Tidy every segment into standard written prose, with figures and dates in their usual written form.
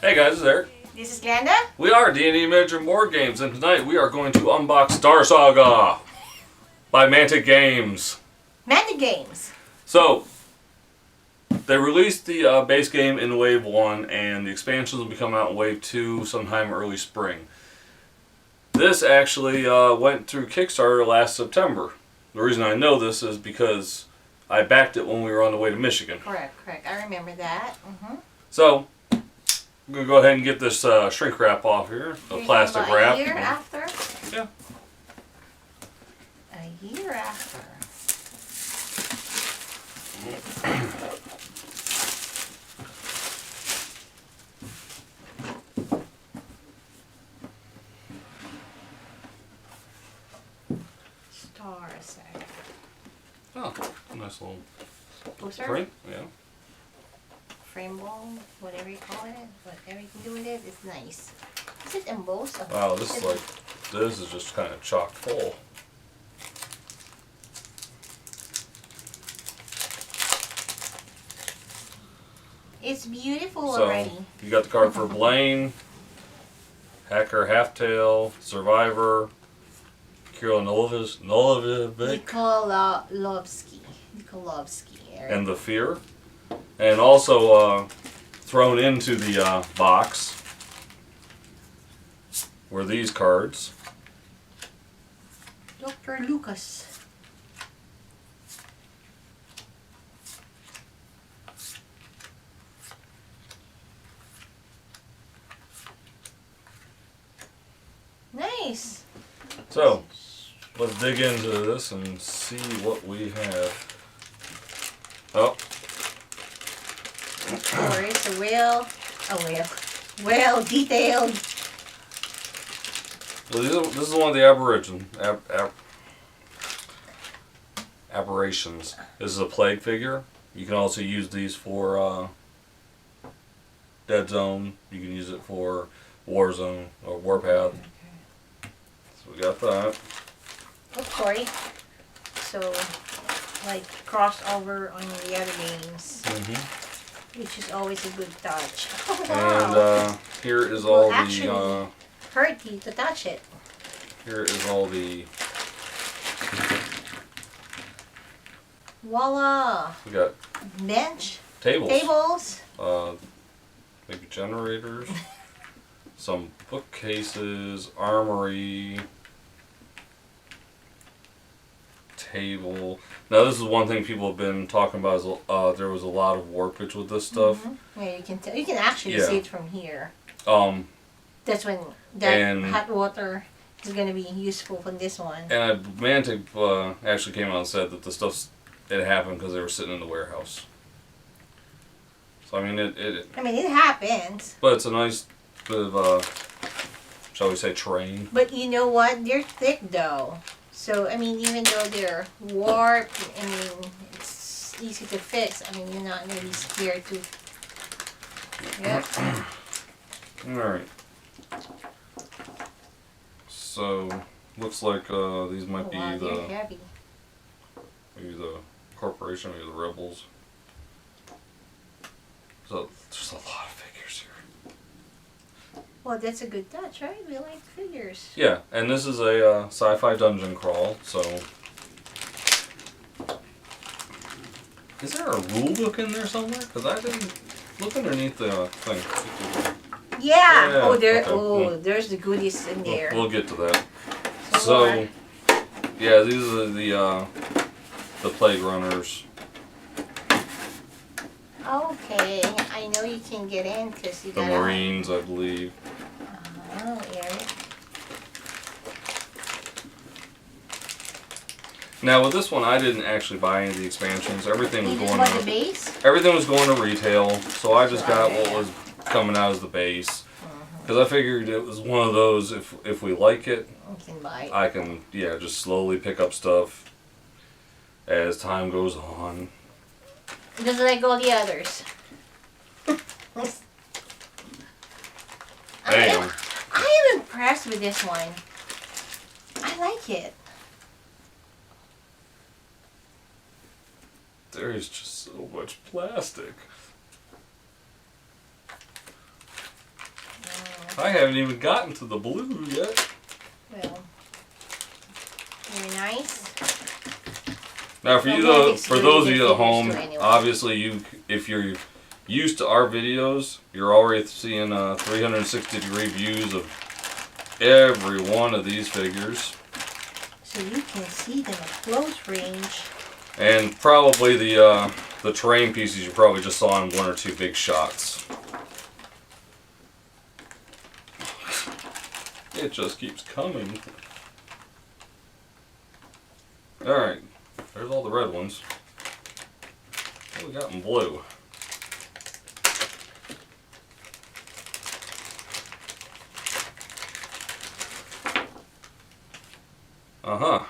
Hey guys, this is Eric. This is Glenda. We are D&D Miniature Board Games, and tonight we are going to unbox Star Saga by Mantic Games. Mantic Games. So, they released the base game in Wave 1, and the expansions will be coming out in Wave 2 sometime early spring. This actually went through Kickstarter last September. The reason I know this is because I backed it when we were on the way to Michigan. Correct. I remember that. So, I'm going to go ahead and get this shrink wrap off here. The plastic wrap. A year after? Yeah. A year after. Star Saga. Oh, nice little Poster? print. Yeah. Frame wall, whatever you call it, whatever you can do with it, it's nice. Is it embossed? Wow, this is just kind of chock full. It's beautiful So, already. you got the card for Blaine, Hacker Halftail, Survivor, Kirill Nolovic, Nikolovsky. and the Fear. And also thrown into the box were these cards. Dr. Lucas. Nice. So, let's dig into this and see what we have. Oh. Or it's well detailed. Well, this is one of the aberrations. This is a plague figure. You can also use these for Dead Zone. You can use it for War Zone or Warpath. Okay. So we got that. Oh, sorry. So, like crossover on the other games, which is always a good touch. Oh, wow. And here is all actually, hurt you to touch it. Here is all the. Voila! We got Bench. tables. Maybe generators. Some bookcases, armory, table. Now this is one thing people have been talking about. Is there was a lot of warpage with this stuff. Yeah, you can actually see it from here. That's when that hot water is going to be useful for this one. And Mantic actually came out and said that the stuff it happened because they were sitting in the warehouse. So I mean it happens. But it's a nice bit of shall we say terrain. But you know what? They're thick though. So I mean, even though they're warped, I mean it's easy to fix. I mean, you're not going to be scared to. Yep. All right. So looks like these might be they're heavy. maybe the corporation, maybe the rebels. So there's a lot of figures here. Well, that's a good touch, right? We like figures. Yeah, and this is a sci-fi dungeon crawl. So is there a rule book in there somewhere? Because I didn't look underneath the thing. Yeah. There's the goodies in there. We'll get to that. So yeah, these are the plague runners. Okay, I know you can get in because you got the Marines, I believe. Oh, Eric. Now with this one, I didn't actually buy any of the expansions. Everything was You going just bought the base? Everything was going to retail, so I just got what was coming out as the base. Because I figured it was one of those, if we like it, you can buy it. I can, just slowly pick up stuff as time goes on. Just like all the others. Damn. I am impressed with this one. I like it. There is just so much plastic. I haven't even gotten to the blue yet. Well, very nice. Now, for Well, you though, Mantic's for really those of good you at figures home, too, anyway. obviously if you're used to our videos, you're already seeing 360-degree views of every one of these figures. So you can see them at close range. And probably the terrain pieces you probably just saw in one or two big shots. It just keeps coming. Alright, there's all the red ones. What we got in blue? Uh-huh.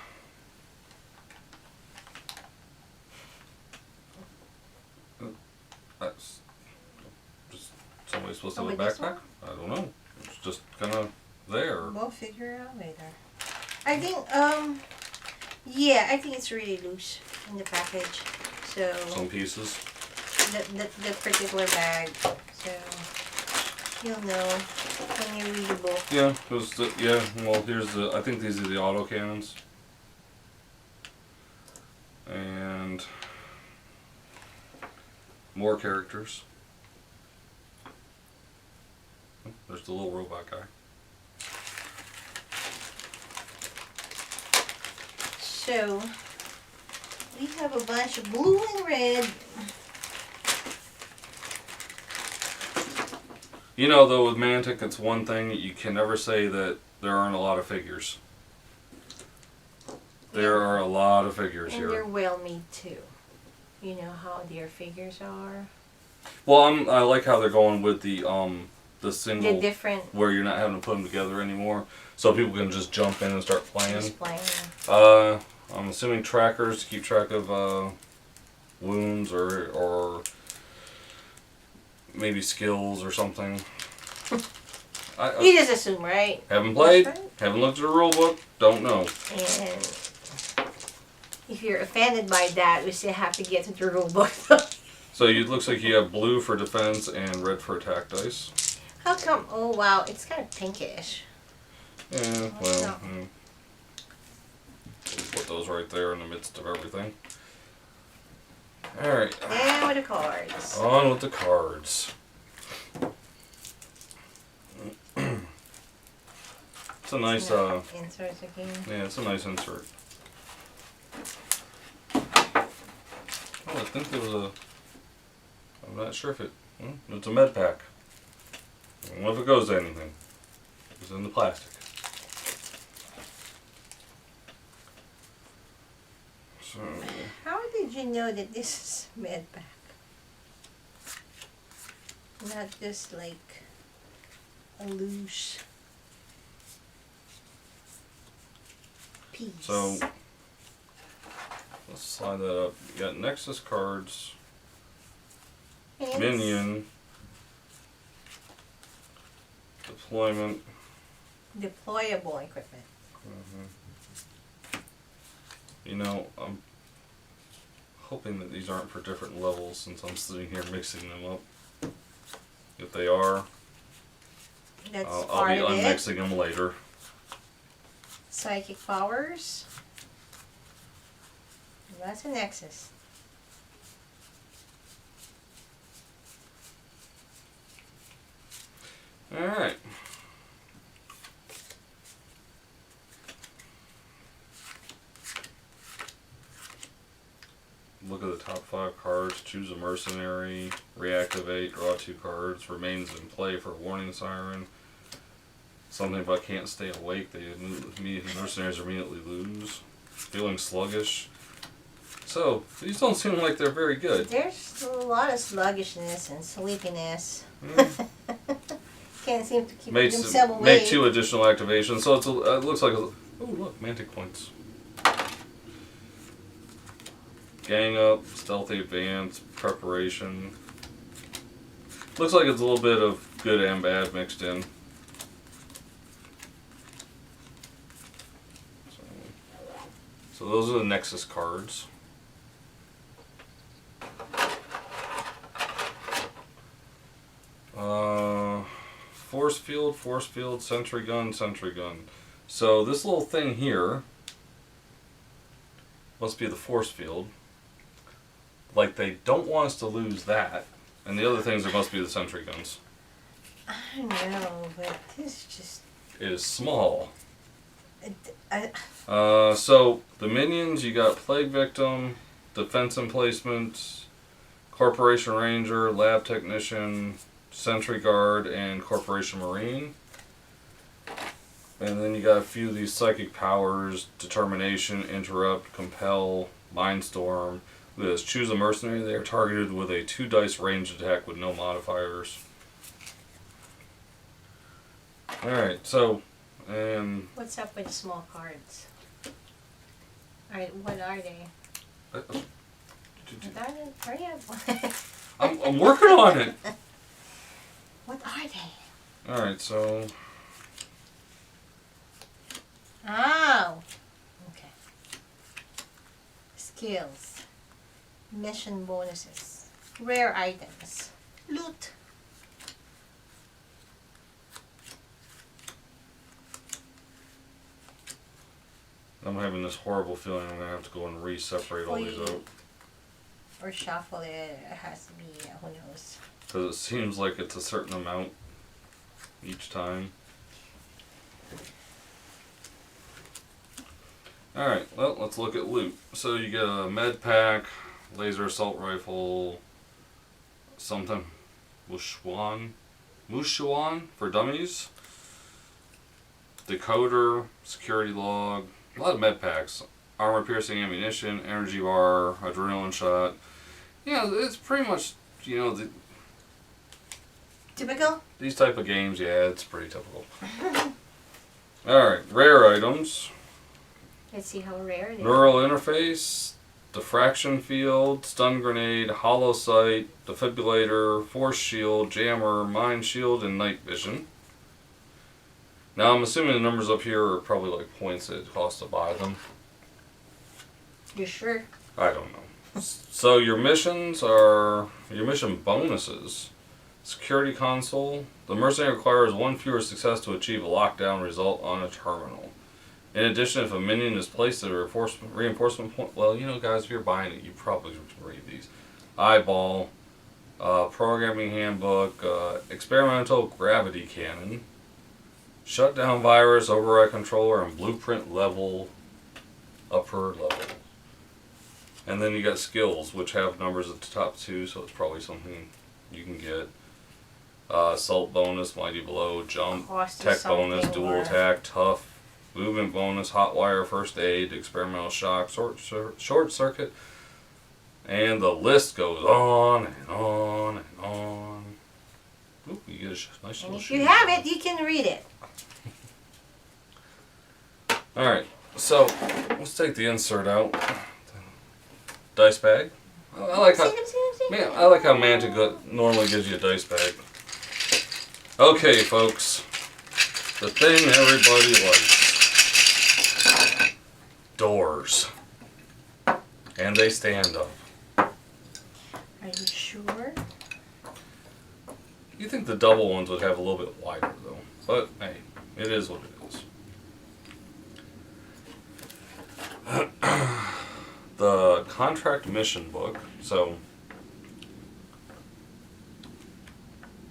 That's just somebody supposed to have a with this backpack? I don't know. It's just kind of there. We'll figure it out later. I think, yeah, I think it's really loose in the package. So, Some pieces. the particular bag. So, you'll know when you read the book. Yeah, well, here's I think these are the auto cannons. And more characters. There's the little robot guy. So, we have a bunch of blue and red. You know, though, with Mantic, it's one thing you can never say that there aren't a lot of figures. There are a lot of figures And here. they're well made too. You know how their figures are. Well, I like how they're going with the single, The different where you're not having to put them together anymore, so people can just jump in and start playing. display. I'm assuming trackers to keep track of wounds or maybe skills or something. You just assume, right? Haven't played, That's right. haven't looked at the rule book, don't know. And if you're offended by that, we still have to get to the rule book. So it looks like you have blue for defense and red for attack dice. How come? Oh wow, it's kind of pinkish. Yeah, well, No. we'll put those right there in the midst of everything. Alright, And with the cards. on with the cards. It's a nice, Inserts again. yeah, it's a nice insert. Oh, I think there was I'm not sure if it's a med pack. I don't know if it goes to anything. It's in the plastic. So, How did you know that this is med pack? Not just like a loose piece. so let's slide that up. You got Nexus cards, And Minion, Deployment. deployable equipment. You know, I'm hoping that these aren't for different levels since I'm sitting here mixing them up. If they are, That's I'll part be of it. unmixing them later. Psychic powers. That's a Nexus. Alright. Look at the top 5 cards. Choose a mercenary. Reactivate. Draw 2 cards. Remains in play for warning siren. Something about can't stay awake. The mercenaries immediately lose. Feeling sluggish. So, these don't seem like they're very good. There's a lot of sluggishness and sleepiness. Can't seem to keep themselves awake. Make 2 additional activations. So it's it looks like oh look, Mantic points. Gang up, stealthy advance, preparation. Looks like it's a little bit of good and bad mixed in. So those are the Nexus cards. force field, sentry gun, sentry gun. So this little thing here must be the force field. Like they don't want us to lose that. And the other things, there must be the sentry guns. I don't know, but this just... It is small. I, So the minions, you got Plague Victim, Defense Emplacement, Corporation Ranger, Lab Technician, Sentry Guard, and Corporation Marine. And then you got a few of these Psychic Powers, Determination, Interrupt, Compel, Mindstorm. Look at this. Choose a mercenary. They are targeted with a 2 dice ranged attack with no modifiers. Alright, so... what's up with small cards? Alright, what are they? Hurry up. I'm working on it! What are they? Alright, so... Oh! Okay. Skills. Mission bonuses. Rare items. Loot. I'm having this horrible feeling I'm going to have to go and re-separate all these out. Or shuffle it. It has to be, who knows. Because it seems like it's a certain amount each time. Alright, well, let's look at loot. So you get a med pack, laser assault rifle, something, Mushuan for dummies, decoder, security log, a lot of med packs, armor piercing ammunition, energy bar, adrenaline shot. Yeah, it's pretty much, you know, Typical? these type of games, yeah, it's pretty typical. Alright, rare items. Let's see how rare it is. Neural interface, diffraction field, stun grenade, hollow sight, defibrillator, force shield, jammer, mind shield, and night vision. Now I'm assuming the numbers up here are probably like points that it costs to buy them. You sure? I don't know. So your missions are your mission bonuses. Security console. The mercenary requires 1 fewer success to achieve a lockdown result on a terminal. In addition, if a minion is placed at a reinforcement point, well, you know, guys, if you're buying it, you probably can read these. Eyeball, programming handbook, experimental gravity cannon, shutdown virus, override controller, and blueprint level, upper level. And then you got skills, which have numbers at the top 2, so it's probably something you can get. Assault bonus, mighty blow, jump, tech bonus, dual attack, tough. Movement bonus, hot wire, first aid, experimental shock, short circuit, and the list goes on and on and on. Ooh, you get a nice little if you have it, you can read it. Alright, so let's take the insert out. Dice bag. I like how Mantic normally gives you a dice bag. Okay, folks. The thing everybody likes. Doors. And they stand up. Are you sure? You think the double ones would have a little bit wider though. But hey, it is what it is. The contract mission book. So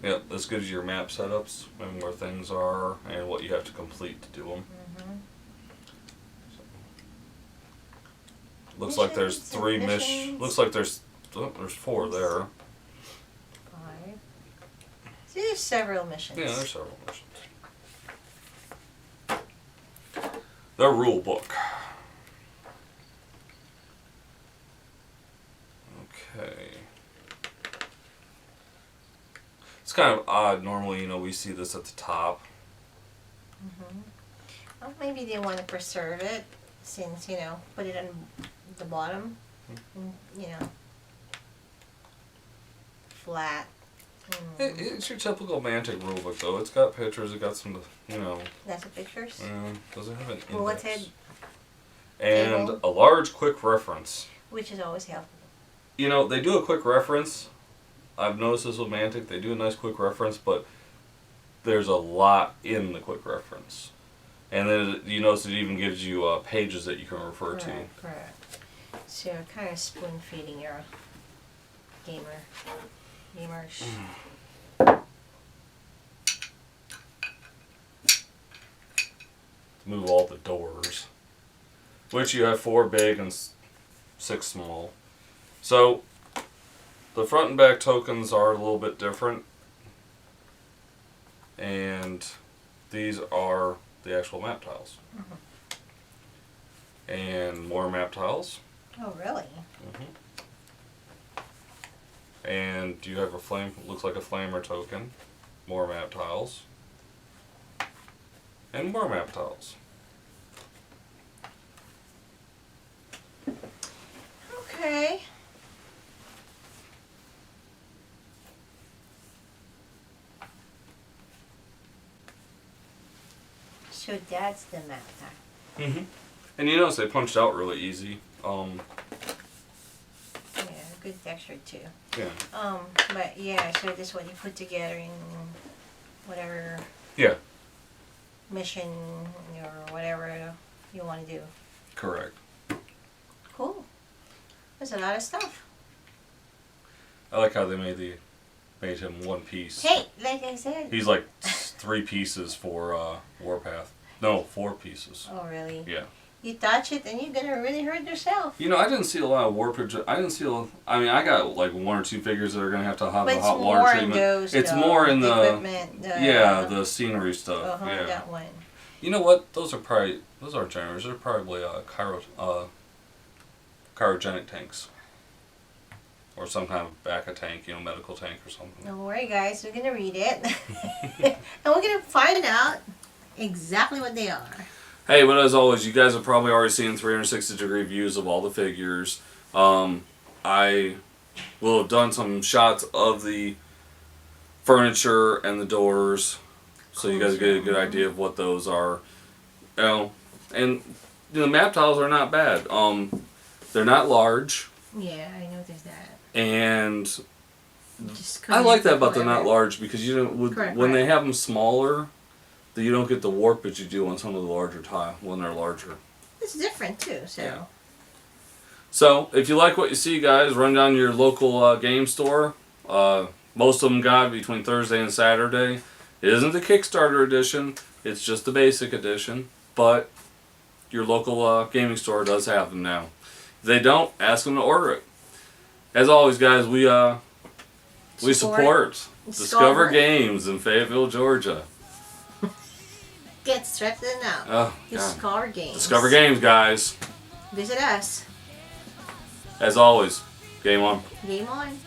yeah, this gives you your map setups and where things are and what you have to complete to do them. Looks like there's 3 missions. Looks like there's 4 there. 5. See, there's several missions. Yeah, there's several missions. The rule book. Okay. It's kind of odd. Normally, you know, we see this at the top. Well, maybe they want to preserve it, since, you know, put it on the bottom, you know, flat. It's your typical Mantic rulebook, though. It's got pictures. It got some, you know. That's the pictures. Does it have an index? Bulleted. And table. a large quick reference. Which is always helpful. You know, they do a quick reference. I've noticed this with Mantic. They do a nice quick reference, but there's a lot in the quick reference. And then you notice it even gives you pages that you can refer to. Correct. So kind of spoon feeding your gamers. Move all the doors, which you have 4 big and 6 small. So the front and back tokens are a little bit different, and these are the actual map tiles. And more map tiles. Oh, really? And you have a flame, looks like a flamer token. More map tiles. And more map tiles. Okay. So that's the map tile. And you notice they punched out really easy. Yeah, good texture too. Yeah. But yeah, so this is what you put together in whatever Yeah. mission or whatever you want to do. Correct. Cool. There's a lot of stuff. I like how they made him one piece. Hey, like I said. He's like 3 pieces for Warpath. No, 4 pieces. Oh, really? Yeah. You touch it and you're gonna really hurt yourself. You know, I didn't see a lot of warpage. I didn't see I mean, I got like 1 or 2 figures that are gonna have to have But a hot water treatment. It's more in the equipment. the scenery stuff. Yeah. That one. You know what? Those aren't generators. They're probably cryogenic tanks. Or some kind of backup tank, medical tank or something. Don't worry, guys. We're gonna read it, and we're gonna find out exactly what they are. Hey, but as always, you guys have probably already seen 360-degree views of all the figures. I will have done some shots of the furniture and the doors, so you guys get a good idea of what those are. And the map tiles are not bad. They're not large. Yeah, I noticed that. And I like that about they're not large because when they have them smaller, you don't get the warpage you do on some of the larger tile when they're larger. It's different too, so. Yeah. So if you like what you see, guys, run down to your local game store. Most of them got between Thursday and Saturday. It isn't the Kickstarter edition; it's just the basic edition. But your local gaming store does have them now. If they don't, ask them to order it. As always, guys, we support Discover Games in Fayetteville, Georgia. Get strapped in now. Oh, Discover Games. Discover Games, guys. Visit us. As always, game on. Game on.